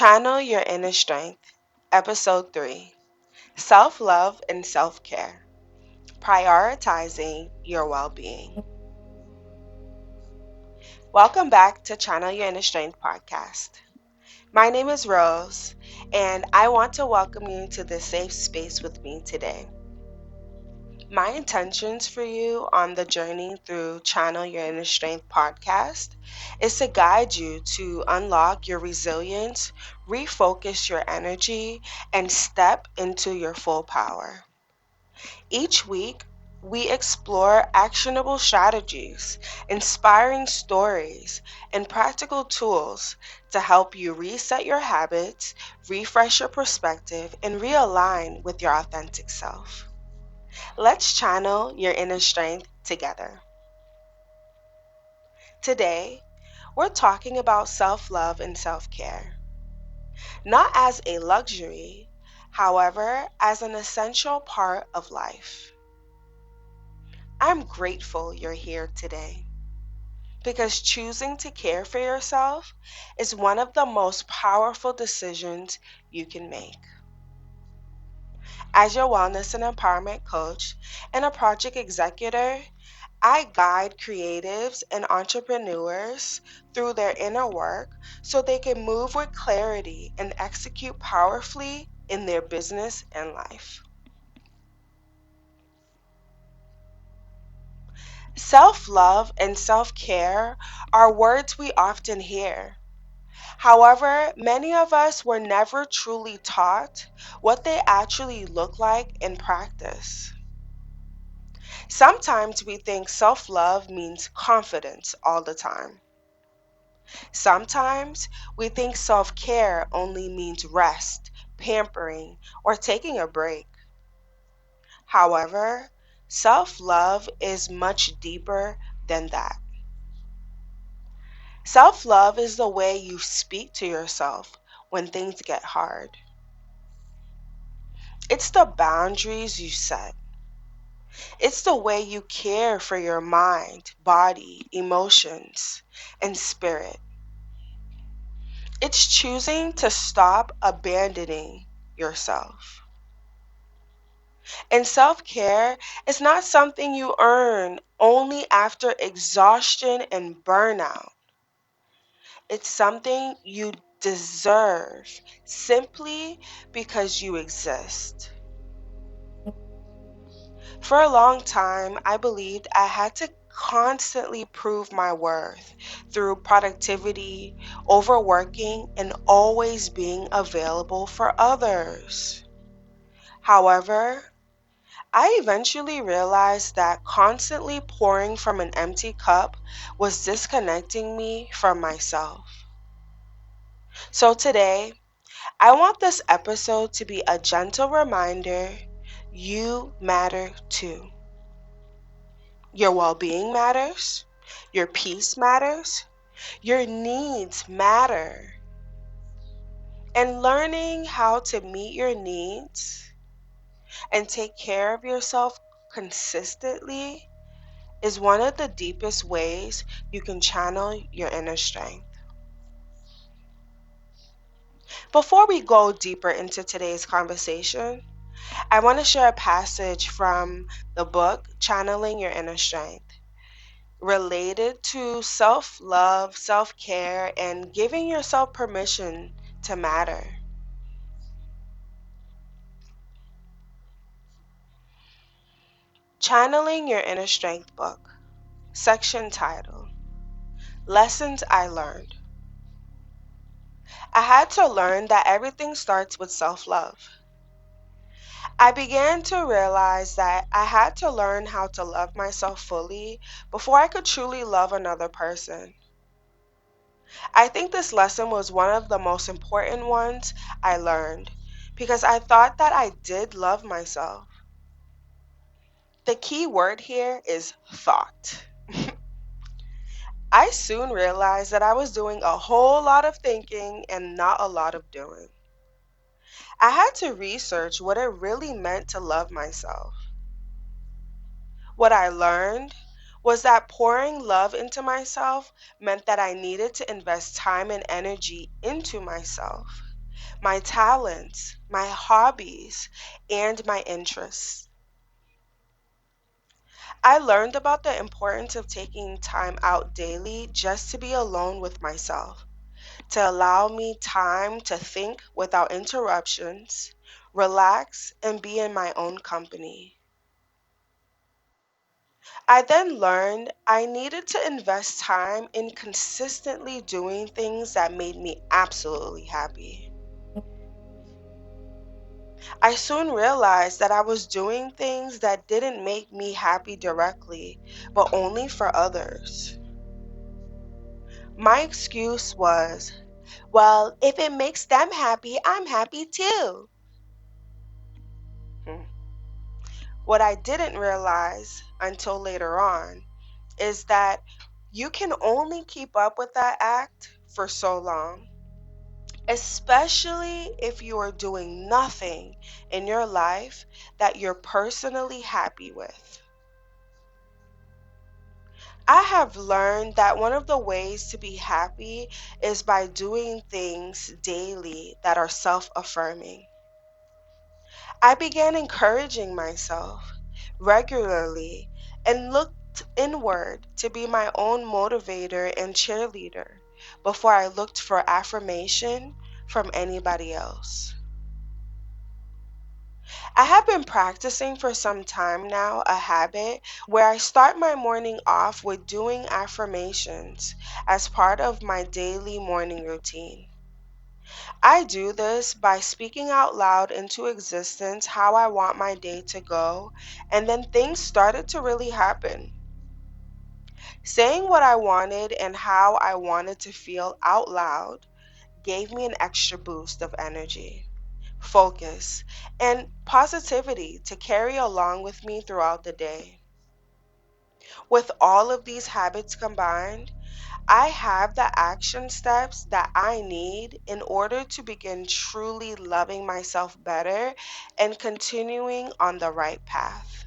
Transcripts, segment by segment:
Channel Your Inner Strength, Episode 3, Self-Love and Self-Care, Prioritizing Your Well-Being. Welcome back to Channel Your Inner Strength podcast. My name is Rose, and I want to welcome you to this safe space with me today. My intentions for you on the journey through Channel Your Inner Strength podcast is to guide you to unlock your resilience, refocus your energy, and step into your full power. Each week, we explore actionable strategies, inspiring stories, and practical tools to help you reset your habits, refresh your perspective, and realign with your authentic self. Let's channel your inner strength together. Today, we're talking about self-love and self-care, not as a luxury, however, as an essential part of life. I'm grateful you're here today because choosing to care for yourself is one of the most powerful decisions you can make. As your wellness and empowerment coach and a project executive, I guide creatives and entrepreneurs through their inner work so they can move with clarity and execute powerfully in their business and life. Self-love and self-care are words we often hear. However, many of us were never truly taught what they actually look like in practice. Sometimes we think self-love means confidence all the time. Sometimes we think self-care only means rest, pampering, or taking a break. However, self-love is much deeper than that. Self-love is the way you speak to yourself when things get hard. It's the boundaries you set. It's the way you care for your mind, body, emotions, and spirit. It's choosing to stop abandoning yourself. And self-care is not something you earn only after exhaustion and burnout. It's something you deserve simply because you exist. For a long time, I believed I had to constantly prove my worth through productivity, overworking, and always being available for others. However, I eventually realized that constantly pouring from an empty cup was disconnecting me from myself. So today, I want this episode to be a gentle reminder you matter too. Your well-being matters, your peace matters, your needs matter. And learning how to meet your needs and take care of yourself consistently is one of the deepest ways you can channel your inner strength. Before we go deeper into today's conversation, I want to share a passage from the book Channeling Your Inner Strength related to self-love, self-care, and giving yourself permission to matter. Channeling Your Inner Strength book, section title, Lessons I Learned. I had to learn that everything starts with self-love. I began to realize that I had to learn how to love myself fully before I could truly love another person. I think this lesson was one of the most important ones I learned because I thought that I did love myself. The key word here is thought. I soon realized that I was doing a whole lot of thinking and not a lot of doing. I had to research what it really meant to love myself. What I learned was that pouring love into myself meant that I needed to invest time and energy into myself. my talents, my hobbies, and my interests. I learned about the importance of taking time out daily just to be alone with myself, to allow me time to think without interruptions, relax, and be in my own company. I then learned I needed to invest time in consistently doing things that made me absolutely happy. I soon realized that I was doing things that didn't make me happy directly, but only for others. My excuse was, well, if it makes them happy, I'm happy too. Hmm. What I didn't realize until later on is that you can only keep up with that act for so long, especially if you are doing nothing in your life that you're personally happy with. I have learned that one of the ways to be happy is by doing things daily that are self affirming. I began encouraging myself regularly and looked inward to be my own motivator and cheerleader before I looked for affirmation from anybody else. I have been practicing for some time now a habit where I start my morning off with doing affirmations as part of my daily morning routine. I do this by speaking out loud into existence how I want my day to go, and then things started to really happen. Saying what I wanted and how I wanted to feel out loud gave me an extra boost of energy, focus, and positivity to carry along with me throughout the day. With all of these habits combined, I have the action steps that I need in order to begin truly loving myself better and continuing on the right path.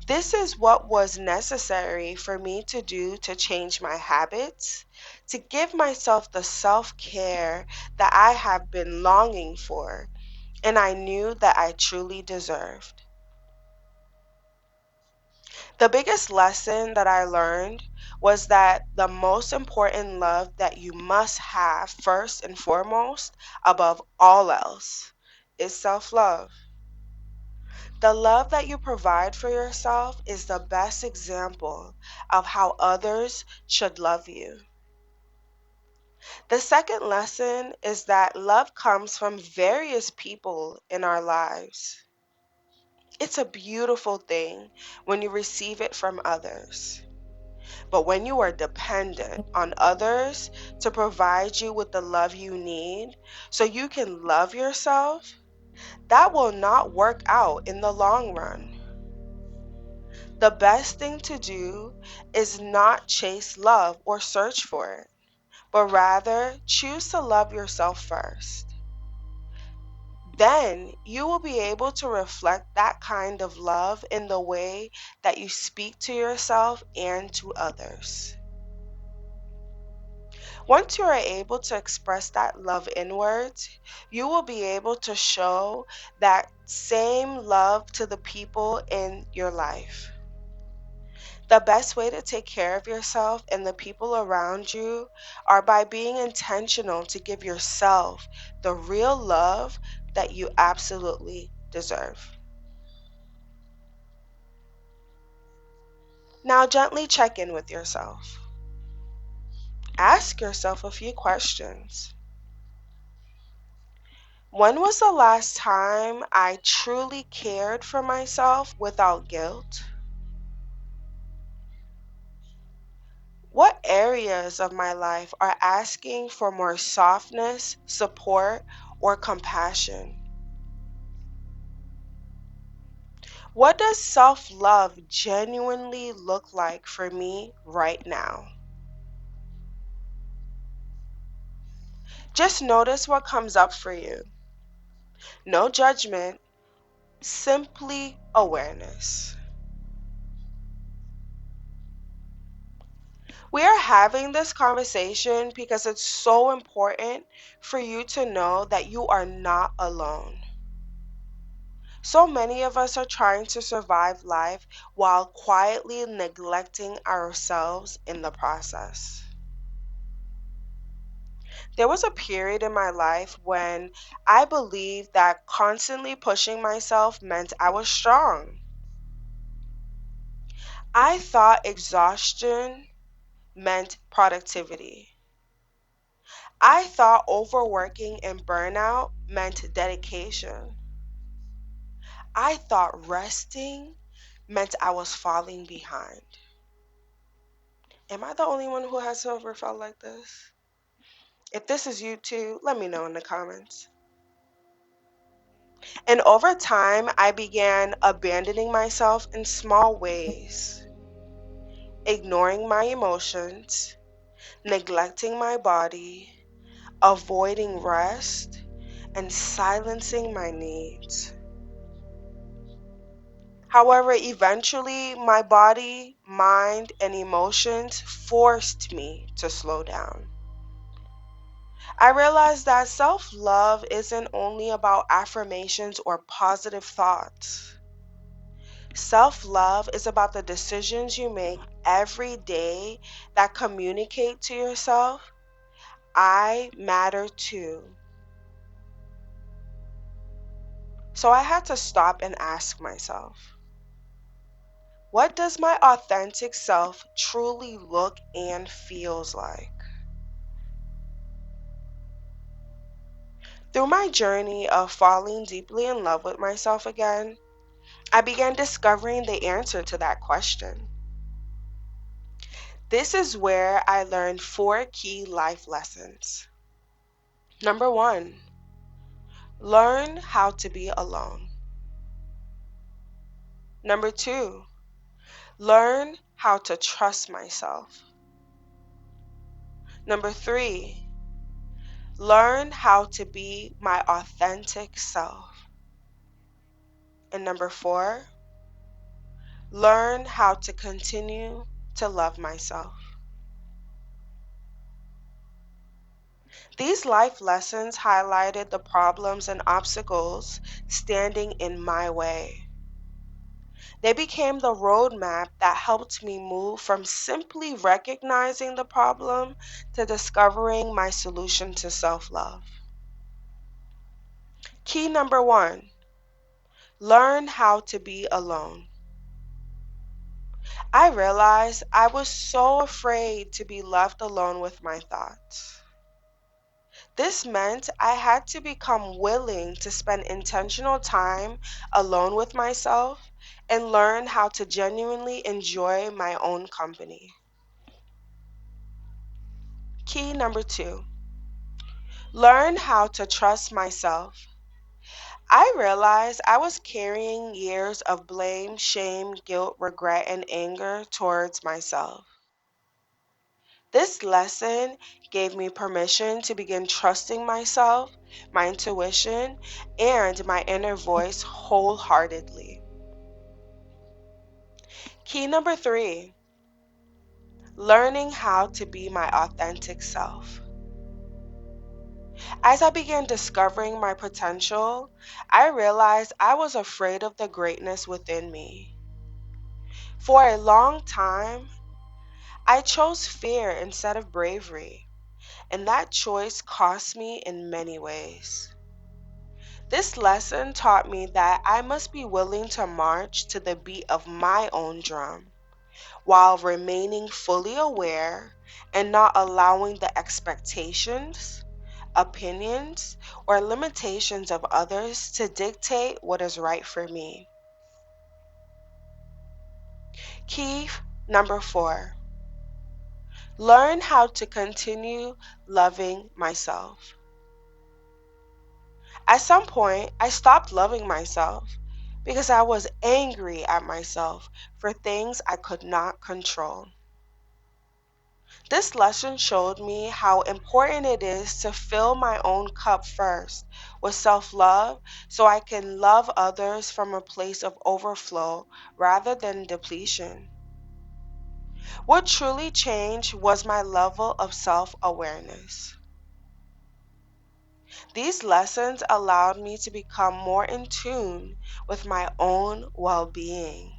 This is what was necessary for me to do to change my habits, to give myself the self care that I have been longing for and I knew that I truly deserved. The biggest lesson that I learned was that the most important love that you must have first and foremost, above all else, is self love. The love that you provide for yourself is the best example of how others should love you. The second lesson is that love comes from various people in our lives. It's a beautiful thing when you receive it from others. But when you are dependent on others to provide you with the love you need so you can love yourself, that will not work out in the long run. The best thing to do is not chase love or search for it, but rather choose to love yourself first. Then you will be able to reflect that kind of love in the way that you speak to yourself and to others. Once you are able to express that love inwards, you will be able to show that same love to the people in your life. The best way to take care of yourself and the people around you are by being intentional to give yourself the real love that you absolutely deserve. Now, gently check in with yourself. Ask yourself a few questions. When was the last time I truly cared for myself without guilt? What areas of my life are asking for more softness, support, or compassion? What does self love genuinely look like for me right now? Just notice what comes up for you. No judgment, simply awareness. We are having this conversation because it's so important for you to know that you are not alone. So many of us are trying to survive life while quietly neglecting ourselves in the process. There was a period in my life when I believed that constantly pushing myself meant I was strong. I thought exhaustion meant productivity. I thought overworking and burnout meant dedication. I thought resting meant I was falling behind. Am I the only one who has ever felt like this? If this is you too, let me know in the comments. And over time, I began abandoning myself in small ways, ignoring my emotions, neglecting my body, avoiding rest, and silencing my needs. However, eventually, my body, mind, and emotions forced me to slow down. I realized that self love isn't only about affirmations or positive thoughts. Self love is about the decisions you make every day that communicate to yourself, I matter too. So I had to stop and ask myself, what does my authentic self truly look and feels like? Through my journey of falling deeply in love with myself again, I began discovering the answer to that question. This is where I learned four key life lessons. Number one, learn how to be alone. Number two, learn how to trust myself. Number three, learn how to be my authentic self. And number four, learn how to continue to love myself. These life lessons highlighted the problems and obstacles standing in my way. They became the roadmap that helped me move from simply recognizing the problem to discovering my solution to self love. Key number one, learn how to be alone. I realized I was so afraid to be left alone with my thoughts. This meant I had to become willing to spend intentional time alone with myself and learn how to genuinely enjoy my own company. Key number two, learn how to trust myself. I realized I was carrying years of blame, shame, guilt, regret, and anger towards myself. This lesson gave me permission to begin trusting myself, my intuition, and my inner voice wholeheartedly. Key number three, learning how to be my authentic self. As I began discovering my potential, I realized I was afraid of the greatness within me. For a long time, I chose fear instead of bravery, and that choice cost me in many ways. This lesson taught me that I must be willing to march to the beat of my own drum while remaining fully aware and not allowing the expectations, opinions, or limitations of others to dictate what is right for me. Key number four, learn how to continue loving myself. At some point, I stopped loving myself because I was angry at myself for things I could not control. This lesson showed me how important it is to fill my own cup first with self love so I can love others from a place of overflow rather than depletion. What truly changed was my level of self awareness. These lessons allowed me to become more in tune with my own well being.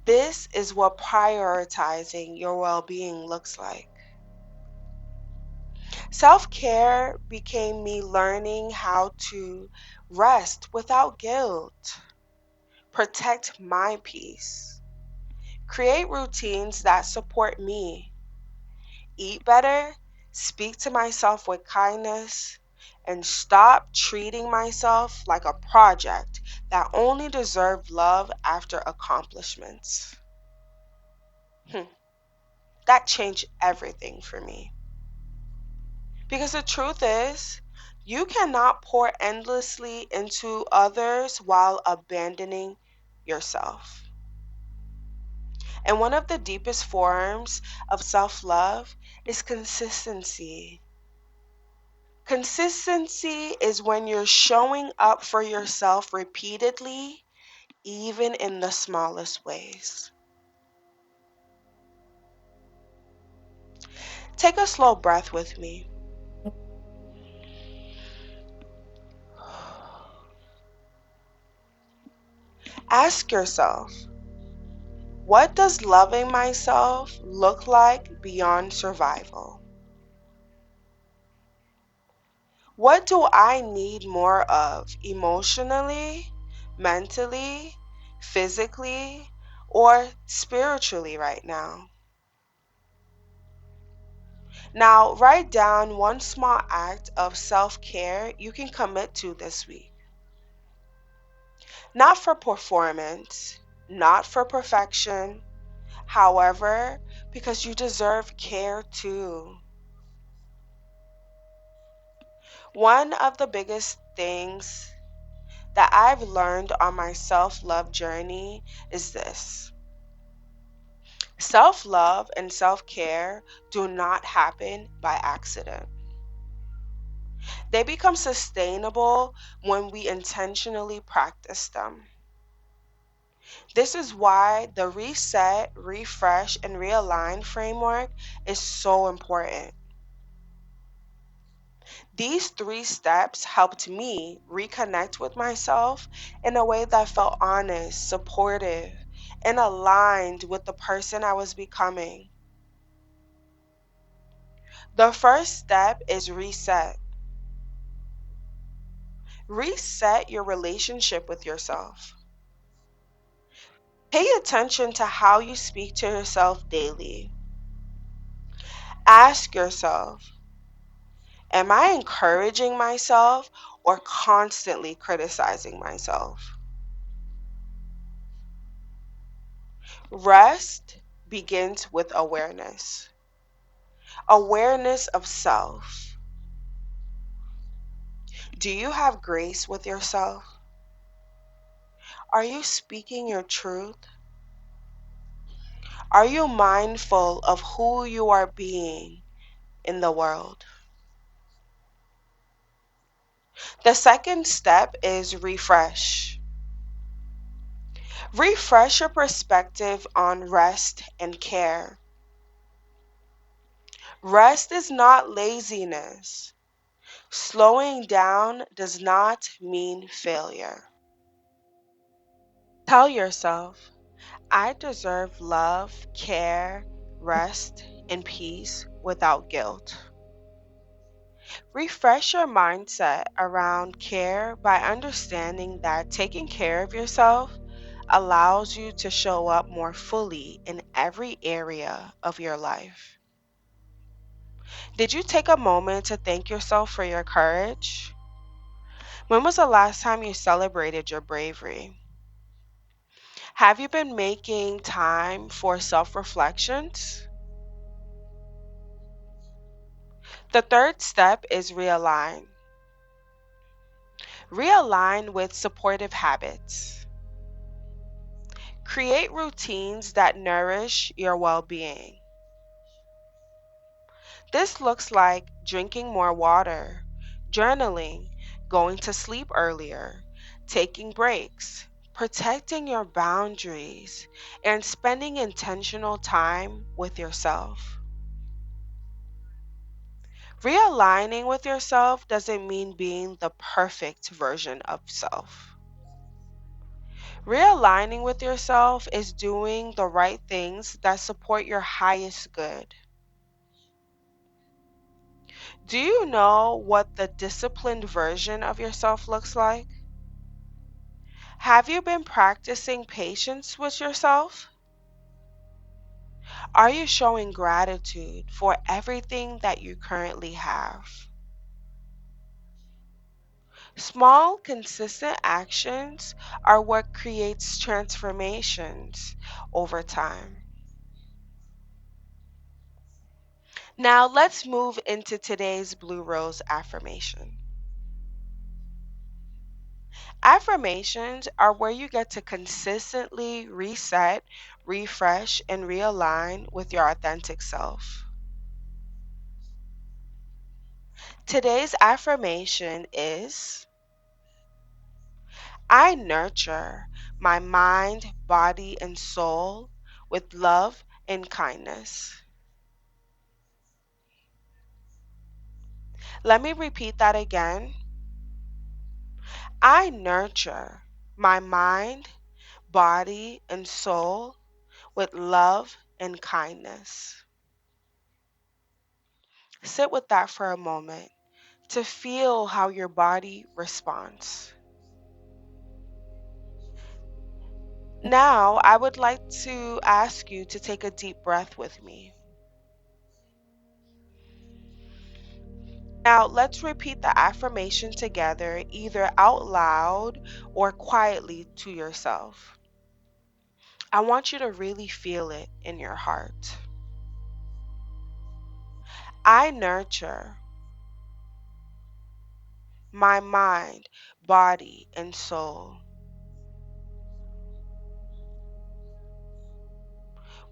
This is what prioritizing your well being looks like. Self care became me learning how to rest without guilt, protect my peace, create routines that support me, eat better, speak to myself with kindness, and stop treating myself like a project that only deserved love after accomplishments. Hmm, that changed everything for me. Because the truth is, you cannot pour endlessly into others while abandoning yourself. And one of the deepest forms of self love is consistency. Consistency is when you're showing up for yourself repeatedly, even in the smallest ways. Take a slow breath with me. Ask yourself, what does loving myself look like beyond survival? What do I need more of emotionally, mentally, physically, or spiritually right now? Now, write down one small act of self care you can commit to this week. Not for performance, not for perfection, however, because you deserve care too. One of the biggest things that I've learned on my self love journey is this: self love and self care do not happen by accident. They become sustainable when we intentionally practice them. This is why the reset, refresh, and realign framework is so important. These three steps helped me reconnect with myself in a way that felt honest, supportive, and aligned with the person I was becoming. The first step is reset. Reset your relationship with yourself. Pay attention to how you speak to yourself daily. Ask yourself, am I encouraging myself or constantly criticizing myself? Rest begins with awareness. Awareness of self. Do you have grace with yourself? Are you speaking your truth? Are you mindful of who you are being in the world? The second step is refresh. Refresh your perspective on rest and care. Rest is not laziness. Slowing down does not mean failure. Tell yourself, I deserve love, care, rest, and peace without guilt. Refresh your mindset around care by understanding that taking care of yourself allows you to show up more fully in every area of your life. Did you take a moment to thank yourself for your courage? When was the last time you celebrated your bravery? Have you been making time for self reflections? The third step is realign. Realign with supportive habits. Create routines that nourish your well being. This looks like drinking more water, journaling, going to sleep earlier, taking breaks, protecting your boundaries, and spending intentional time with yourself. Realigning with yourself doesn't mean being the perfect version of self. Realigning with yourself is doing the right things that support your highest good. Do you know what the disciplined version of yourself looks like? Have you been practicing patience with yourself? Are you showing gratitude for everything that you currently have? Small, consistent actions are what creates transformations over time. Now, let's move into today's Blue Rose affirmation. Affirmations are where you get to consistently reset, refresh, and realign with your authentic self. Today's affirmation is: I nurture my mind, body, and soul with love and kindness. Let me repeat that again. I nurture my mind, body, and soul with love and kindness. Sit with that for a moment to feel how your body responds. Now, I would like to ask you to take a deep breath with me. Now, let's repeat the affirmation together, either out loud or quietly to yourself. I want you to really feel it in your heart. I nurture my mind, body, and soul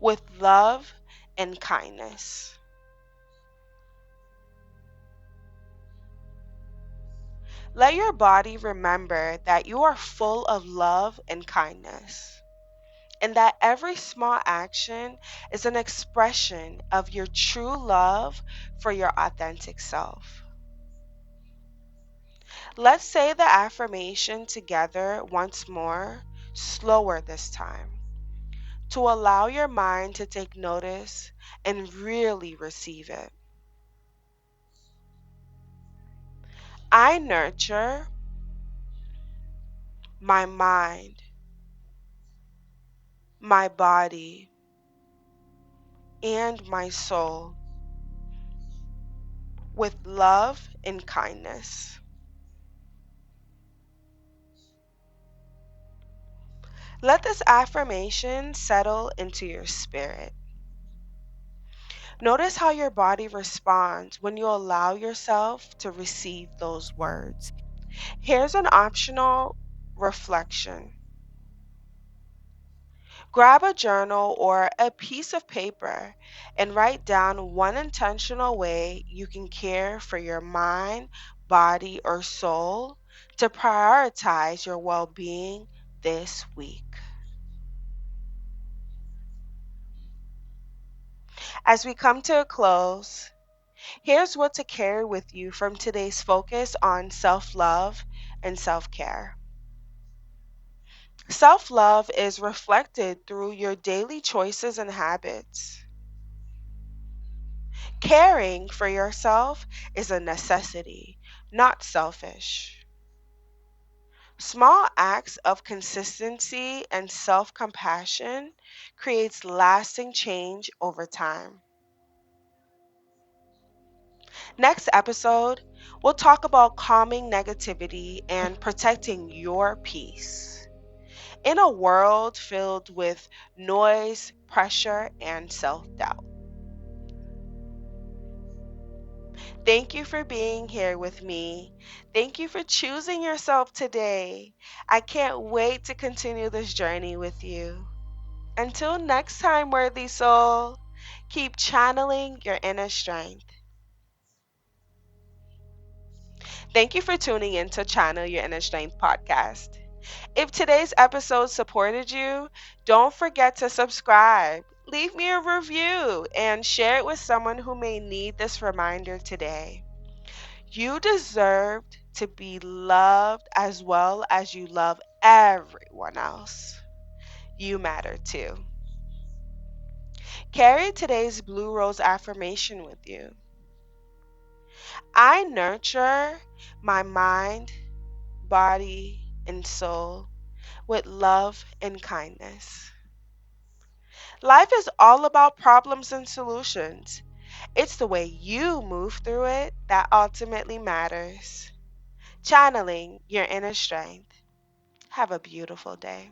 with love and kindness. Let your body remember that you are full of love and kindness, and that every small action is an expression of your true love for your authentic self. Let's say the affirmation together once more, slower this time, to allow your mind to take notice and really receive it. I nurture my mind, my body, and my soul with love and kindness. Let this affirmation settle into your spirit. Notice how your body responds when you allow yourself to receive those words. Here's an optional reflection. Grab a journal or a piece of paper and write down one intentional way you can care for your mind, body, or soul to prioritize your well being this week. As we come to a close, here's what to carry with you from today's focus on self love and self care. Self love is reflected through your daily choices and habits. Caring for yourself is a necessity, not selfish. Small acts of consistency and self-compassion creates lasting change over time. Next episode, we'll talk about calming negativity and protecting your peace. In a world filled with noise, pressure, and self-doubt. Thank you for being here with me. Thank you for choosing yourself today. I can't wait to continue this journey with you. Until next time, worthy soul, keep channeling your inner strength. Thank you for tuning in to Channel Your Inner Strength podcast. If today's episode supported you, don't forget to subscribe, leave me a review, and share it with someone who may need this reminder today. You deserve to be loved as well as you love everyone else. You matter too. Carry today's Blue Rose affirmation with you. I nurture my mind, body, and soul with love and kindness. Life is all about problems and solutions. It's the way you move through it that ultimately matters. Channeling your inner strength. Have a beautiful day.